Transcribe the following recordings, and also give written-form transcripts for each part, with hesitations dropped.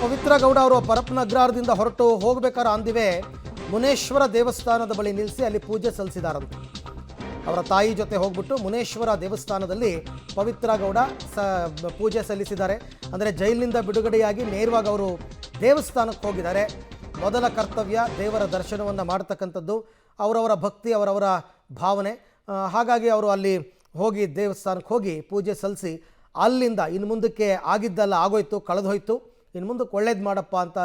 ಪವಿತ್ರ ಗೌಡ ಅವರು ಪರಪ್ಪನ ಅಗ್ರಹಾರದಿಂದ ಹೊರಟು ಹೋಗಬೇಕಾದ್ರೆ ಅಂದಿವೆ ಮುನೇಶ್ವರ ದೇವಸ್ಥಾನದ ಬಳಿ ನಿಲ್ಲಿಸಿ ಅಲ್ಲಿ ಪೂಜೆ ಸಲ್ಲಿಸಿದಾರಂತೆ. ಅವರ ತಾಯಿ ಜೊತೆ ಹೋಗ್ಬಿಟ್ಟು ಮುನೇಶ್ವರ ದೇವಸ್ಥಾನದಲ್ಲಿ ಪವಿತ್ರ ಗೌಡ ಪೂಜೆ ಸಲ್ಲಿಸಿದ್ದಾರೆ. ಅಂದರೆ ಜೈಲಿನಿಂದ ಬಿಡುಗಡೆಯಾಗಿ ನೇರವಾಗಿ ಅವರು ದೇವಸ್ಥಾನಕ್ಕೆ ಹೋಗಿದ್ದಾರೆ. ಮೊದಲ ಕರ್ತವ್ಯ ದೇವರ ದರ್ಶನವನ್ನು ಮಾಡ್ತಕ್ಕಂಥದ್ದು, ಅವರವರ ಭಕ್ತಿ, ಅವರವರ ಭಾವನೆ. ಹಾಗಾಗಿ ಅವರು ಅಲ್ಲಿ ಹೋಗಿ ದೇವಸ್ಥಾನಕ್ಕೆ ಹೋಗಿ ಪೂಜೆ ಸಲ್ಲಿಸಿ ಅಲ್ಲಿಂದ ಇನ್ನು ಮುಂದಕ್ಕೆ ಆಗಿದ್ದೆಲ್ಲ ಆಗೋಯ್ತು, ಕಳೆದೋಯ್ತು, ಇನ್ನು ಮುಂದಕ್ಕೆ ಒಳ್ಳೇದು ಮಾಡಪ್ಪ ಅಂತ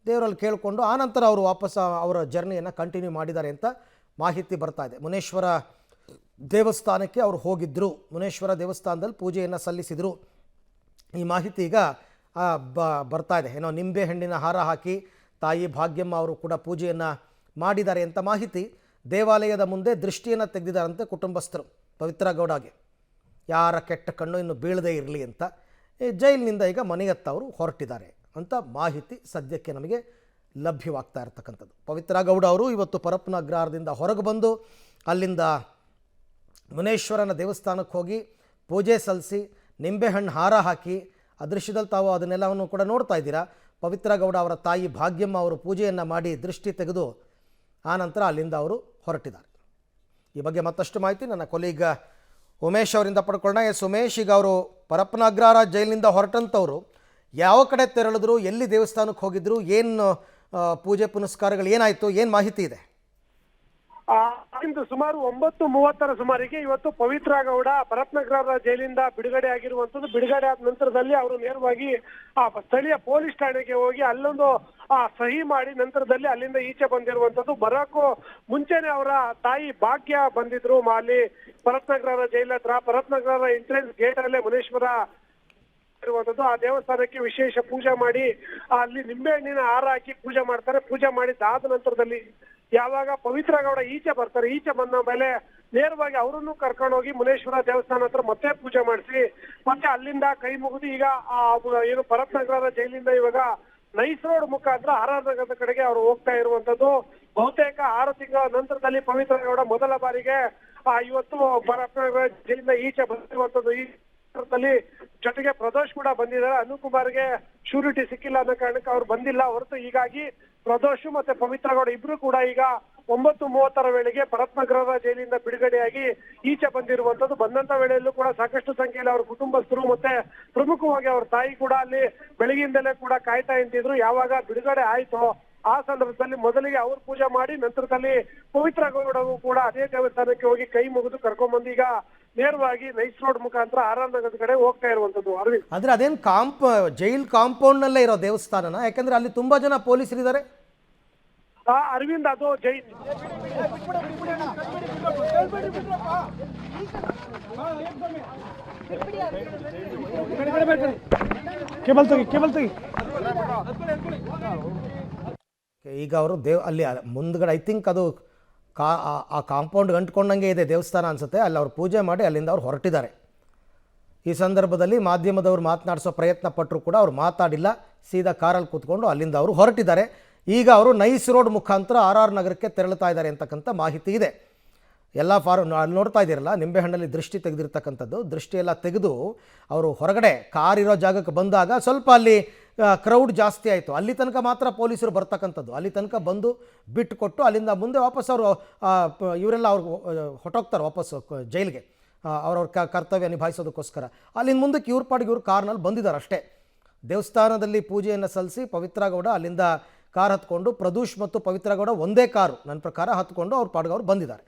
ದೇವರಲ್ಲಿ ಕೇಳಿಕೊಂಡು ಆನಂತರ ಅವರು ವಾಪಸ್ ಅವರ ಜರ್ನಿಯನ್ನು ಕಂಟಿನ್ಯೂ ಮಾಡಿದ್ದಾರೆ ಅಂತ ಮಾಹಿತಿ ಬರ್ತಾ ಇದೆ. ಮುನೇಶ್ವರ ದೇವಸ್ಥಾನಕ್ಕೆ ಅವರು ಹೋಗಿದ್ದರು, ಮುನೇಶ್ವರ ದೇವಸ್ಥಾನದಲ್ಲಿ ಪೂಜೆಯನ್ನು ಸಲ್ಲಿಸಿದರು. ಈ ಮಾಹಿತಿ ಈಗ ಬರ್ತಾ ಇದೆ. ಏನೋ ನಿಂಬೆ ಹಣ್ಣಿನ ಹಾರ ಹಾಕಿ ತಾಯಿ ಭಾಗ್ಯಮ್ಮ ಅವರು ಕೂಡ ಪೂಜೆಯನ್ನು ಮಾಡಿದ್ದಾರೆ ಅಂತ ಮಾಹಿತಿ. ದೇವಾಲಯದ ಮುಂದೆ ದೃಷ್ಟಿಯನ್ನು ತೆಗೆದಿದ್ದಾರಂತೆ ಕುಟುಂಬಸ್ಥರು ಪವಿತ್ರ ಗೌಡಗೆ, ಯಾರ ಕೆಟ್ಟ ಕಣ್ಣು ಇನ್ನು ಬೀಳದೇ ಇರಲಿ ಅಂತ. ಜೈಲಿನಿಂದ ಈಗ ಮನೆಯತ್ತ ಅವರು ಹೊರಟಿದ್ದಾರೆ ಅಂತ ಮಾಹಿತಿ ಸದ್ಯಕ್ಕೆ ನಮಗೆ ಲಭ್ಯವಾಗ್ತಾ ಇರತಕ್ಕಂಥದ್ದು. ಪವಿತ್ರ ಗೌಡ ಅವರು ಇವತ್ತು ಪರಪ್ಪನ ಅಗ್ರಹಾರದಿಂದ ಹೊರಗೆ ಬಂದು ಅಲ್ಲಿಂದ ಮುನೇಶ್ವರನ ದೇವಸ್ಥಾನಕ್ಕೆ ಹೋಗಿ ಪೂಜೆ ಸಲ್ಲಿಸಿ ನಿಂಬೆಹಣ್ಣು ಹಾರ ಹಾಕಿ ಅದೃಶ್ಯದಲ್ಲಿ ತಾವು ಅದನ್ನೆಲ್ಲವನ್ನು ಕೂಡ ನೋಡ್ತಾ ಇದ್ದೀರಾ. ಪವಿತ್ರ ಗೌಡ ಅವರ ತಾಯಿ ಭಾಗ್ಯಮ್ಮ ಅವರು ಪೂಜೆಯನ್ನು ಮಾಡಿ ದೃಷ್ಟಿ ತೆಗೆದು ಆನಂತರ ಅಲ್ಲಿಂದ ಅವರು ಹೊರಟಿದ್ದಾರೆ. ಈ ಬಗ್ಗೆ ಮತ್ತಷ್ಟು ಮಾಹಿತಿ ನನ್ನ ಕೊಲೀಗ ಉಮೇಶ್ ಅವರಿಂದ ಪಡ್ಕೊಳ್ಳೋಣ. ಉಮೇಶ್, ಈಗ ಅವರು ಪರಪ್ಪನ ಅಗ್ರಹಾರ ಜೈಲಿನಿಂದ ಹೊರಟಂಥವ್ರು ಯಾವ ಕಡೆ ತೆರಳಿದ್ರು, ಎಲ್ಲಿ ದೇವಸ್ಥಾನಕ್ಕೆ ಹೋಗಿದ್ರು, ಏನು ಪೂಜೆ ಪುನಸ್ಕಾರಗಳು ಏನಾಯಿತು, ಏನು ಮಾಹಿತಿ ಇದೆ? ಇಂದು ಸುಮಾರು 9:30 ಸುಮಾರಿಗೆ ಇವತ್ತು ಪವಿತ್ರ ಗೌಡ ಪರಪ್ಪನಗ್ರಹಾರ ಜೈಲಿಂದ ಬಿಡುಗಡೆ ಆಗಿರುವಂತದ್ದು. ಬಿಡುಗಡೆ ಆದ ನಂತರದಲ್ಲಿ ಅವರು ನೇರವಾಗಿ ಸ್ಥಳೀಯ ಪೊಲೀಸ್ ಠಾಣೆಗೆ ಹೋಗಿ ಅಲ್ಲೊಂದು ಸಹಿ ಮಾಡಿ ನಂತರದಲ್ಲಿ ಅಲ್ಲಿಂದ ಈಚೆ ಬಂದಿರುವಂತದ್ದು. ಬರೋಕ್ಕೂ ಮುಂಚೆನೆ ಅವರ ತಾಯಿ ಭಾಗ್ಯ ಬಂದಿದ್ರು ಅಲ್ಲಿ ಪರಪ್ಪನಗ್ರಹಾರ ಜೈಲ್ ಹತ್ರ. ಪರಪ್ಪನಗ್ರಹಾರ ಎಂಟ್ರೆನ್ಸ್ ಗೇಟ್ ಅಲ್ಲೇ ಮುನೇಶ್ವರ ಇರುವಂತದ್ದು. ಆ ದೇವಸ್ಥಾನಕ್ಕೆ ವಿಶೇಷ ಪೂಜೆ ಮಾಡಿ ಅಲ್ಲಿ ನಿಂಬೆಹಣ್ಣಿನ ಹಾರ ಹಾಕಿ ಪೂಜೆ ಮಾಡ್ತಾರೆ. ಪೂಜೆ ಮಾಡಿದ್ದಾದ ನಂತರದಲ್ಲಿ ಯಾವಾಗ ಪವಿತ್ರ ಗೌಡ ಈಚೆ ಬರ್ತಾರೆ, ಈಚೆ ಬಂದ ಮೇಲೆ ನೇರವಾಗಿ ಅವರನ್ನು ಕರ್ಕೊಂಡು ಹೋಗಿ ಮುನೇಶ್ವರ ದೇವಸ್ಥಾನ ಹತ್ರ ಮತ್ತೆ ಪೂಜೆ ಮಾಡಿಸಿ ಮತ್ತೆ ಅಲ್ಲಿಂದ ಕೈ ಮುಗಿದು ಈಗ ಏನು ಪರಪ್ಪನಗ್ರಹಾರ ಜೈಲಿಂದ ಇವಾಗ ನೈಸ್ ರೋಡ್ ಮುಖಾಂತರ ಆರ್.ಆರ್. ನಗರದ ಕಡೆಗೆ ಅವರು ಹೋಗ್ತಾ ಇರುವಂತದ್ದು. ಬಹುತೇಕ 6 ತಿಂಗಳ ನಂತರದಲ್ಲಿ ಪವಿತ್ರ ಗೌಡ ಮೊದಲ ಬಾರಿಗೆ ಇವತ್ತು ಪರಪ್ಪನಗ್ರಹಾರ ಜೈಲಿಂದ ಈಚೆ ಬಂದಿರುವಂತದ್ದು. ಈ ಜೊತೆಗೆ ಪ್ರದೋಷ್ ಕೂಡ ಬಂದಿದ್ದಾರೆ. ಅನುಕುಮಾರ್ಗೆ ಶ್ಯೂರಿಟಿ ಸಿಕ್ಕಿಲ್ಲ ಅನ್ನೋ ಕಾರಣಕ್ಕೆ ಅವ್ರು ಬಂದಿಲ್ಲ ಹೊರತು ಹೀಗಾಗಿ ಪ್ರದೋಷ್ ಮತ್ತೆ ಪವಿತ್ರ ಗೌಡ ಇಬ್ರು ಕೂಡ ಈಗ 9:30 ವೇಳೆಗೆ ಪರಪ್ಪನಗ್ರಹಾರ ಜೈಲಿಂದ ಬಿಡುಗಡೆಯಾಗಿ ಈಚೆ ಬಂದಿರುವಂತದ್ದು. ಬಂದಂತ ವೇಳೆಯಲ್ಲೂ ಕೂಡ ಸಾಕಷ್ಟು ಸಂಖ್ಯೆಯಲ್ಲಿ ಅವ್ರ ಕುಟುಂಬಸ್ಥರು ಮತ್ತೆ ಪ್ರಮುಖವಾಗಿ ಅವ್ರ ತಾಯಿ ಕೂಡ ಅಲ್ಲಿ ಬೆಳಗಿಂದಲೇ ಕೂಡ ಕಾಯ್ತಾ ನಿಂತಿದ್ರು. ಯಾವಾಗ ಬಿಡುಗಡೆ ಆಯ್ತೋ ಆ ಸಂದರ್ಭದಲ್ಲಿ ಮೊದಲಿಗೆ ಅವ್ರು ಪೂಜೆ ಮಾಡಿ ನಂತರದಲ್ಲಿ ಪವಿತ್ರ ಗೌಡವು ಕೂಡ ಅದೇ ದೇವಸ್ಥಾನಕ್ಕೆ ಹೋಗಿ ಕೈ ಮುಗಿದು ಕರ್ಕೊಂಡ್ಬಂದು ಈಗ ನೇರವಾಗಿ ನೈಸ್ ರೋಡ್ ಮುಖಾಂತರ ಆರ್.ಆರ್. ನಗರದ ಕಡೆ ಹೋಗ್ತಾ ಇರುವಂತದ್ದು. ಅರವಿಂದ್, ಅಂದ್ರೆ ಅದೇನು ಜೈಲ್ ಕಾಂಪೌಂಡ್ ನಲ್ಲೇ ಇರೋ ದೇವಸ್ಥಾನನ? ಯಾಕಂದ್ರೆ ಅಲ್ಲಿ ತುಂಬಾ ಜನ ಪೊಲೀಸರಿದ್ದಾರೆ. ಅರವಿಂದ್, ಅದು ಜೈಲ್ ಈಗ ಅವರು ಅಲ್ಲಿ ಮುಂದ್ಗಡೆ ಐ ಥಿಂಕ್ ಅದು ಆ ಕಾಂಪೌಂಡ್ ಅಂಟ್ಕೊಂಡಂಗೆ ಇದೆ ದೇವಸ್ಥಾನ ಅನಿಸುತ್ತೆ. ಅಲ್ಲಿ ಅವ್ರು ಪೂಜೆ ಮಾಡಿ ಅಲ್ಲಿಂದ ಅವ್ರು ಹೊರಟಿದ್ದಾರೆ. ಈ ಸಂದರ್ಭದಲ್ಲಿ ಮಾಧ್ಯಮದವ್ರು ಮಾತನಾಡಿಸೋ ಪ್ರಯತ್ನ ಪಟ್ಟರು ಕೂಡ ಅವ್ರು ಮಾತಾಡಿಲ್ಲ. ಸೀದಾ ಕಾರಲ್ಲಿ ಕೂತ್ಕೊಂಡು ಅಲ್ಲಿಂದ ಅವರು ಹೊರಟಿದ್ದಾರೆ. ಈಗ ಅವರು ನೈಸ್ ರೋಡ್ ಮುಖಾಂತರ ಆರ್.ಆರ್. ನಗರಕ್ಕೆ ತೆರಳುತ್ತಾ ಇದ್ದಾರೆ ಅಂತಕ್ಕಂಥ ಮಾಹಿತಿ ಇದೆ. ಎಲ್ಲ ಅಲ್ಲಿ ನೋಡ್ತಾ ಇದ್ದೀರಲ್ಲ, ನಿಂಬೆಹಣ್ಣಲ್ಲಿ ದೃಷ್ಟಿ ತೆಗೆದಿರ್ತಕ್ಕಂಥದ್ದು. ದೃಷ್ಟಿಯೆಲ್ಲ ತೆಗೆದು ಅವರು ಹೊರಗಡೆ ಕಾರ್ ಇರೋ ಜಾಗಕ್ಕೆ ಬಂದಾಗ ಸ್ವಲ್ಪ ಅಲ್ಲಿ ಕ್ರೌಡ್ ಜಾಸ್ತಿ ಆಯಿತು. ಅಲ್ಲಿ ತನಕ ಮಾತ್ರ ಪೊಲೀಸರು ಬರ್ತಕ್ಕಂಥದ್ದು. ಅಲ್ಲಿ ತನಕ ಬಂದು ಬಿಟ್ಟು ಕೊಟ್ಟು ಅಲ್ಲಿಂದ ಮುಂದೆ ವಾಪಸ್ ಅವರು ಇವರೆಲ್ಲ ಅವ್ರು ಹೊಟ್ಟೋಗ್ತಾರೆ ವಾಪಸ್ ಜೈಲಿಗೆ, ಅವ್ರವ್ರ ಕರ್ತವ್ಯ ನಿಭಾಯಿಸೋದಕ್ಕೋಸ್ಕರ. ಅಲ್ಲಿಂದ ಮುಂದಕ್ಕೆ ಇವ್ರ ಪಾಡಿಗೆ ಇವ್ರು ಕಾರ್ನಲ್ಲಿ ಬಂದಿದ್ದಾರೆ ಅಷ್ಟೇ. ದೇವಸ್ಥಾನದಲ್ಲಿ ಪೂಜೆಯನ್ನು ಸಲ್ಲಿಸಿ ಪವಿತ್ರ ಗೌಡ ಅಲ್ಲಿಂದ ಕಾರ್ ಹತ್ಕೊಂಡು, ಪ್ರದೋಷ್ ಮತ್ತು ಪವಿತ್ರ ಗೌಡ ಒಂದೇ ಕಾರು ನನ್ನ ಪ್ರಕಾರ ಹತ್ಕೊಂಡು ಅವ್ರ ಪಾಡಿಗೆ ಅವ್ರು ಬಂದಿದ್ದಾರೆ.